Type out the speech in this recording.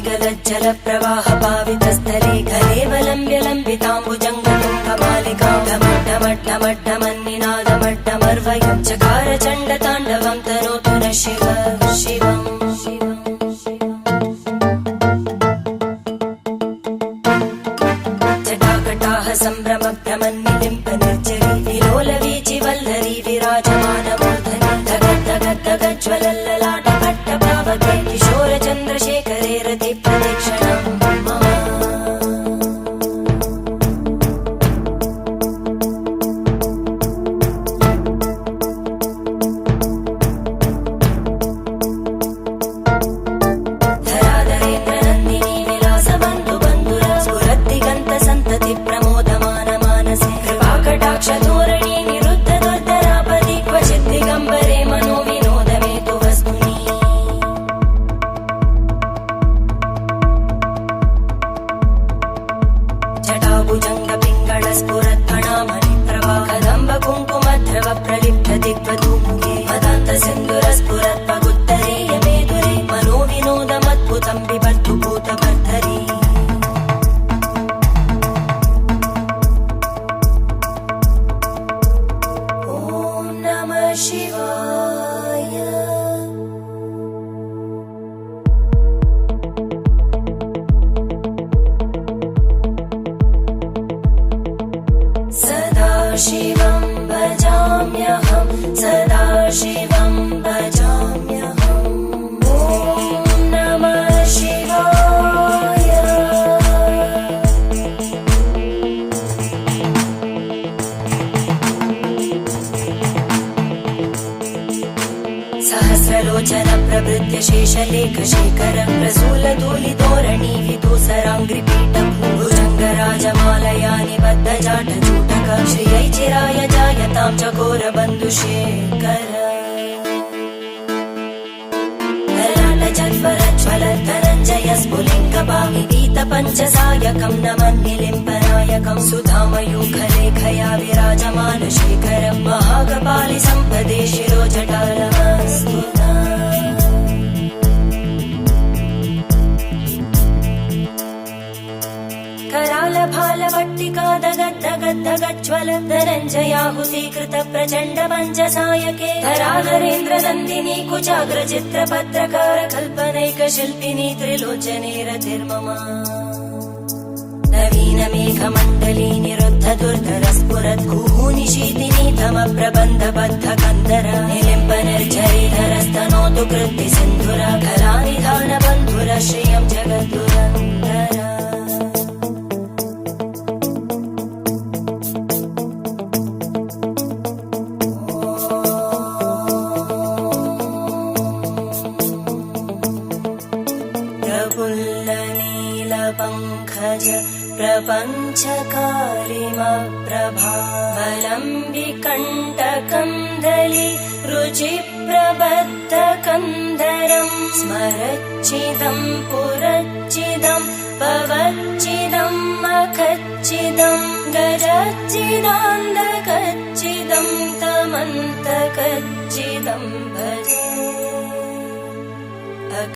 गलज्जल प्रवाह पावितस्थले कलेवलम्ब्य लम्बिताम्बुजङ्गतुङ्गमालिकां ढमड्ढमड्ढमड्ढमन्निनादमड्ढमर्वयं चकार चण्डताण्डवं तनोतु नः शिव शिवम् जटाकटाह सम्भ्रमभ्रमन्निलिम्प निर्जरी विलोलवीचि वल्लरी विराजमानमूर्धनि धगद्धगद्धगज्ज्वलल्ललाटभट्टपावके किशोरचन्द्रशेखरे रति प्रदक्षिणम् मम धराधरेन्द्रनन्दिनी विलासबन्धुबन्धुर स्फुरद्दिगन्तसन्तति प्रमोदमानमानसे कृपाकटाक्षधोरणी निरुद्धदुर्धरापदि क्वचिद्दिगम्बरे मनोविनोदमेतु वस्तुनि जटाभुजङ्गपिङ्गळस्फुरत्फणामणिप्रभा कदम्बकुङ्कुमद्रव प्रलिप्तदिग्वधूमुखे मदान्तसिन्दुरस्फुरत्पगुत्तरे यमेदुरे मनोविनोदमद्भुतं बिभर्तु भूतभर्धरी ॐ नमः शिवाय सदाशिवं भजाम्यहं सदाशिवं भजाम्यहम् ॐ नमः शिवाय सहस्रलोचन प्रभृत्य शेषलेखशेखर प्रसूलधूलितोरणी विदूसराङ्घ्रिपीठ भुजङ्गराजमालया निबद्धजाटजूटक श्रियै चिराय जायतां चकोरबन्धुशेखर ललाटजज्वरज्वलद्धनञ्जय स्फुलिङ्गभाविवीतपञ्चसायकं नमन्निलिम्पनायकं सुधामयूखलेखया विराजमानशेखरं महाकपालि सम्पदे शिरोजटालमस्तु करालभालवट्टिका दगद्धगद्धगज्ज्वल धनञ्जयाहुतीकृत प्रचण्ड पञ्चसायके धराधरेन्द्रनन्दिनी कुचाग्रचित्रपत्रकार कल्पनैकशिल्पिनी त्रिलोचने रतिर्मम नवीनमेघमण्डली निरुद्धदुर्धरस्फुरद्गुहूनिशीतिनी तमप्रबन्धबद्धकन्दर निलिम्पनिर्झरीधरस्तनोतु कृत्तिसिन्धुर कलानिधानबन्धुर श्रियं जगद्दुरन्दर प्रफुल्लनीलपङ्कज प्रपञ्चकालिमप्रभावलम्बिकण्टकन्दली रुचिप्रबद्धकन्धरं स्मरच्चिदं पुरच्चिदं पवच्चिदं मखच्चिदं गजच्चिदान्दकच्चिदं तमन्तकच्चिदं भजे